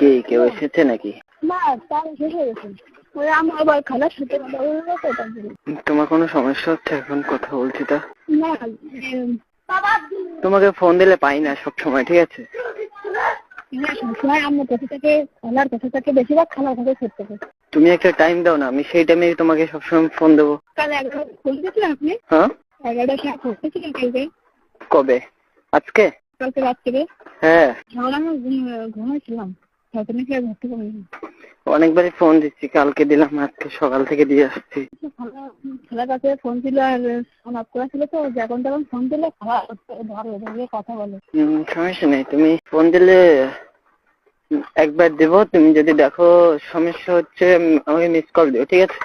কি কেউ এসেছে নাকি? না, তার শেষ হয়ে গেছে। ওই আমার আবার খালার সাথে কথা বলবো তো তার জন্য। তোমার কোনো সমস্যা হচ্ছে এখন কথা বলছি তা? না, তোমাকে ফোন দিলে পাই না সব সময়, ঠিক আছে? সবসময় আমার কাছে থেকে খালার কাছে থেকে বেশিরভাগ খালার কাছে ছুটতে হবে। তুমি একটা টাইম দাও না, আমি সেই টাইমে তোমাকে সবসময় ফোন দেবো। কাল 11টা ফোন দিয়েছিলেন আপনি? হ্যাঁ, 11টার সময় ফোন দিয়েছিলেন কালকে? কবে? আজকে? কালকে রাত্রে। হ্যাঁ, যখন আমি ঘুমাইছিলাম তখন কি আর ঘুরতে পারিনি। অনেকবারই ফোন দিচ্ছি, কালকে দিলাম, আজকে সকাল থেকে দিয়ে আসছি। খালার কাছে ফোন ছিল আর ফোন অফ করা ছিল, তো যখন তখন ফোন দিলে খালা ধরে কথা বলে। সমস্যা নেই, তুমি ফোন দিলে একবার দেবো, তুমি যদি দেখো সমস্যা হচ্ছে আমাকে মিস কল দিও, ঠিক আছে?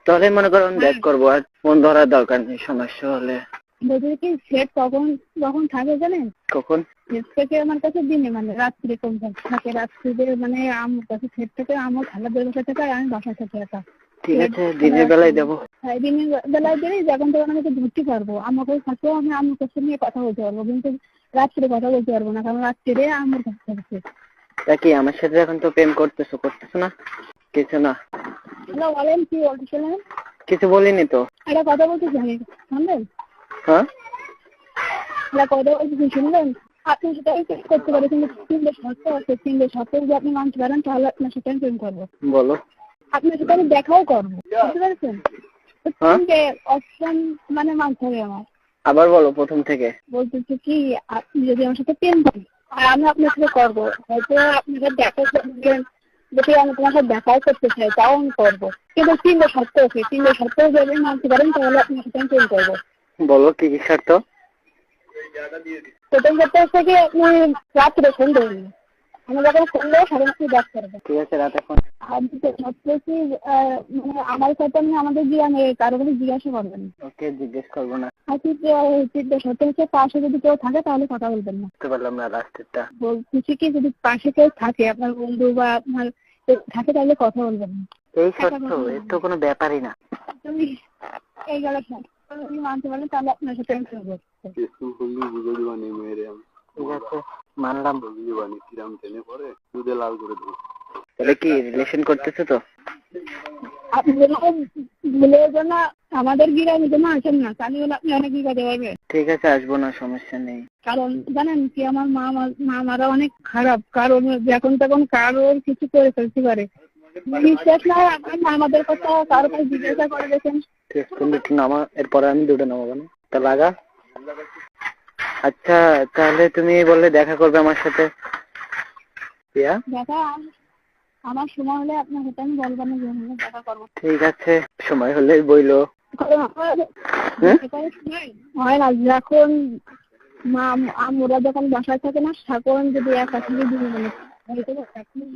তাহলে মনে করো আমি ব্যাক করবো, আর ফোন ধরার দরকার নেই সমস্যা হলে। বলছি কি সেট কখন থাকে জানেন? কখন? সেট থেকে আমার কাছে দিনে মানে রাত্রে কম থাকে, রাত্রিতে মানে আমার কাছে সেট থেকে আমার খালাদের বাসা থেকে আর আমি বাসা থেকে একা। ঠিক আছে, দিনের বেলায় দেবো। হ্যাঁ, দিনের বেলায় দিলেই যখন তখন আমি ধরতে পারবো, আমাকে থাকলেও আমি আমার কাছে নিয়ে কথা বলতে পারবো, কিন্তু রাত্রে কথা বলতে পারবো না, কারণ রাত্রে আমার কাছে থাকছে। তা কি আমার সাথে এখন তো প্রেম করতেছো না? কিছু না। হ্যালো, বলেন কি বলতেছিলেন? কিছু বলিনি তো। একটা কথা বলতেছি, আমি শুনলেন? হ্যাঁ, একটা কথা বলতেছি শুনলেন? আপনি সেটা করতে পারেন, কিন্তু 3টে শর্ত আছে। 3টে শর্ত যদি আপনি মানতে পারেন তাহলে আপনার সাথে আমি প্রেম করবো। বলো। আপনার সাথে আমি দেখাও করবো, বুঝতে পেরেছেন? 3টে অপশন মানে মানতে হবে আমার। আবার বলো প্রথম থেকে। বলতেছি কি, আপনি যদি আমার সাথে প্রেম করেন আর আমি আপনার সাথে করবো, হয়তো আপনাদের দেখা করবেন, যদি আমি তোমার সাথে দেখাও করতে চাই তাও আমি করবো, কিন্তু 3টে শর্ত আছে। 3টে শর্ত যদি মানতে পারেন তাহলে আপনার সাথে আমি প্রেম করবো। বলো কি কি শর্ত? প্রথম শর্ত হচ্ছে কি, আপনি রাত্রে ফোন দেবেন, আমি যখন ফোন দেবো সাড়ে আপনি ব্যাক করবেন। ঠিক আছে, রাতে ফোন। আর দ্বিতীয় শর্ত হচ্ছে মানে আমার সাথে আপনি আমাদের গ্রামে কারো কোনো জিজ্ঞাসা করবেন। ওকে, জিজ্ঞেস করবো না। আর তৃতীয় শর্ত হচ্ছে পাশে যদি কেউ থাকে তাহলে কথা বলবেন না। বুঝতে পারলাম না লাস্টেরটা। বলছি কি, যদি পাশে কেউ থাকে, আপনার বন্ধু বা আপনার কেউ থাকে, তাহলে কথা বলবেন না। এই শর্ত? এর তো কোনো ব্যাপারই না। তুমি এই গেল তুমি মানতে পারলে তাহলে আপনার সাথে আমি করবো। ঠিক আছে, মানলাম। তাহলে কি রিলেশন করতেছো তো? আপনি ভুলের জন্য আমাদের গ্রামের জন্য আসেন না, তাহলে আপনি অনেক কি করতে পারবে। ঠিক আছে, আসবো না, সমস্যা নেই। কারণ জানেন কি, আমার মারা অনেক খারাপ, কারণ যখন তখন কারোর কিছু করে ফেলতে পারে। বিশ্বাস না আমাদের কথা কারো কাছে জিজ্ঞাসা করে দেখেন। তুমি একটু নামা, এরপরে আমি দুটো নামাবো না, তা লাগা। আচ্ছা, তাহলে তুমি বললে দেখা করবে আমার সাথে। দেখা আমার সময় হলে আপনার সাথে আমি বলবেন দেখা করবো। ঠিক আছে, সময় হলে বইলো। হয় না, যখন আমরা যখন বাসায় থাকে না, তখন যদি একা থেকে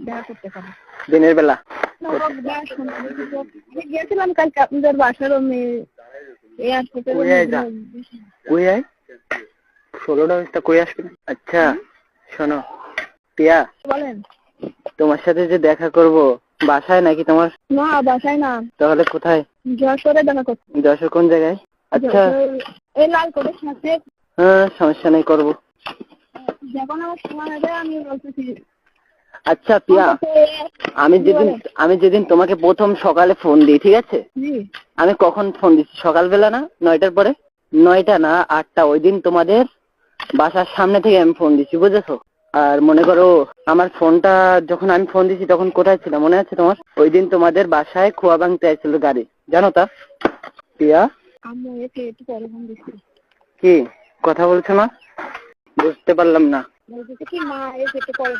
দেখা করতে পারে দিনের বেলা। গিয়েছিলাম কালকে আপনাদের বাসার কই আসবে। আচ্ছা শোনো পিয়া, বলেন। তোমার সাথে যে দেখা করব, বাসায় নাকি তোমার? না, বাসায় না। তাহলে কোথায়? যশোরে দেখা করতে। যশোর কোন জায়গায়? আচ্ছা, এই লালকোটের সাথে। হ্যাঁ, সমস্যা নেই, করবো যখন আমার সময় হবে আমি বলতেছি। আচ্ছা পিয়া, আমি যেদিন তোমাকে প্রথম সকালে ফোন দিই, ঠিক আছে? আমি কখন ফোন দিচ্ছি? সকালবেলা না 9টার পরে? 9টা না 8টা, ওই দিন তোমাদের বাসার সামনে থেকে আমি ফোন দিচ্ছি, বুঝেছো? আর মনে করো আমার ফোনটা যখন আমি ফোন দিচ্ছি তখন কোথায় ছিল মনে আছে তোমার? ওই দিন তোমাদের বাসায় খোয়া ভাঙতে আসছিল গাড়ি, জানো তা পিয়া? কি কথা বলছো না? বুঝতে পারলাম না। কি মা এসে পরে